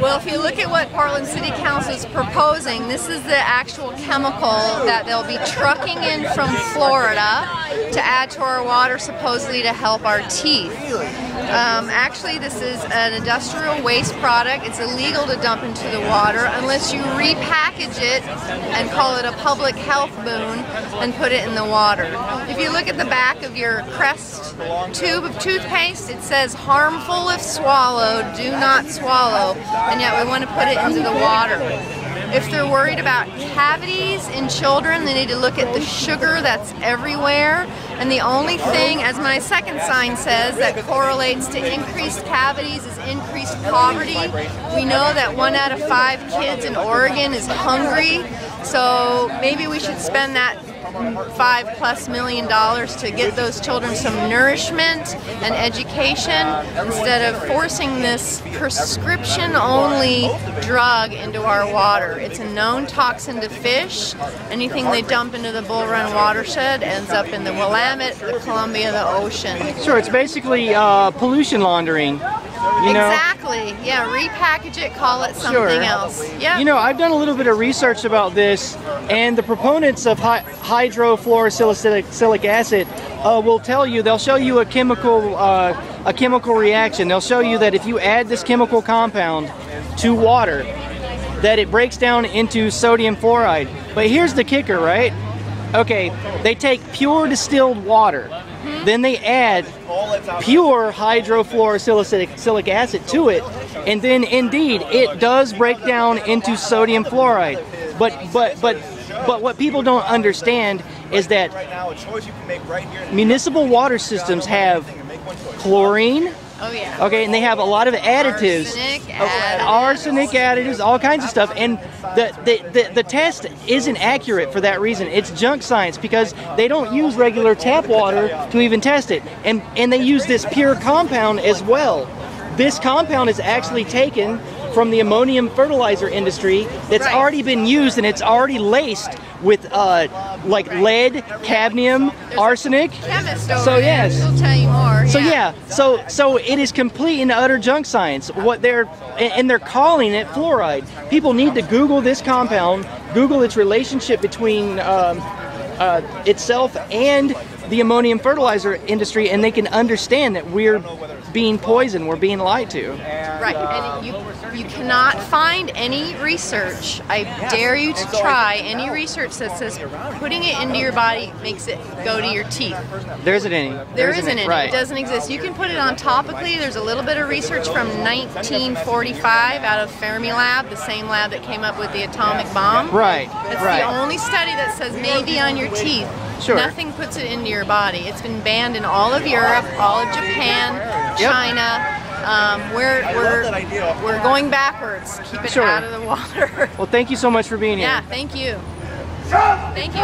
Well, if you look at what Portland City Council is proposing, this is the actual chemical that they'll be trucking in from Florida to add to our water, supposedly to help our teeth. Actually, this is an industrial waste product. It's illegal to dump into the water unless you repackage it and call it a public health boon and put it in the water. If you look at the back of your Crest tube of toothpaste, it says harmful if swallowed, do not swallow, and yet we want to put it into the water. If they're worried about cavities in children, they need to look at the sugar that's everywhere. And the only thing, as my second sign says, that correlates to increased cavities is increased poverty. We know that 1 out of 5 kids in Oregon is hungry, so maybe we should spend that $5+ million to get those children some nourishment and education instead of forcing this prescription-only drug into our water. It's a known toxin to fish. Anything they dump into the Bull Run watershed ends up in the Willamette, the Columbia, the ocean. Sure, it's basically pollution laundering. You know? Exactly. Yeah, repackage it, call it something else. Yeah. You know, I've done a little bit of research about this, and the proponents of hydrofluosilicic acid will tell you, they'll show you a chemical reaction. They'll show you that if you add this chemical compound to water, that it breaks down into sodium fluoride. But here's the kicker, right? Okay, they take pure distilled water, then they add pure hydrofluosilicic acid to it, and then indeed it does break down into sodium fluoride. But what people don't understand is that municipal water systems have chlorine. Oh yeah. Okay, and they have a lot of additives, arsenic additives, all kinds of stuff, and the test isn't accurate for that reason. It's junk science because they don't use regular tap water to even test it, and they use this pure compound as well. This compound is actually taken from the ammonium fertilizer industry that's already been used, and it's already laced with like lead, cadmium, arsenic. So yes, she'll tell you more. So yeah, so it is complete and utter junk science. What they're calling it fluoride. People need to Google this compound, Google its relationship between itself and the ammonium fertilizer industry, and they can understand that we're being poisoned, we're being lied to. Right, and you cannot find any research, I dare you to try any research that says putting it into your body makes it go to your teeth. There isn't any. There isn't any. Right. It doesn't exist. You can put it on topically. There's a little bit of research from 1945 out of Fermilab, the same lab that came up with the atomic bomb. Right. That's the only study that says maybe on your teeth. Sure. Nothing puts it into your body. It's been banned in all of Europe, all of Japan, China. We're going backwards. Keep it out of the water. Well, thank you so much for being here. Yeah, thank you. Thank you.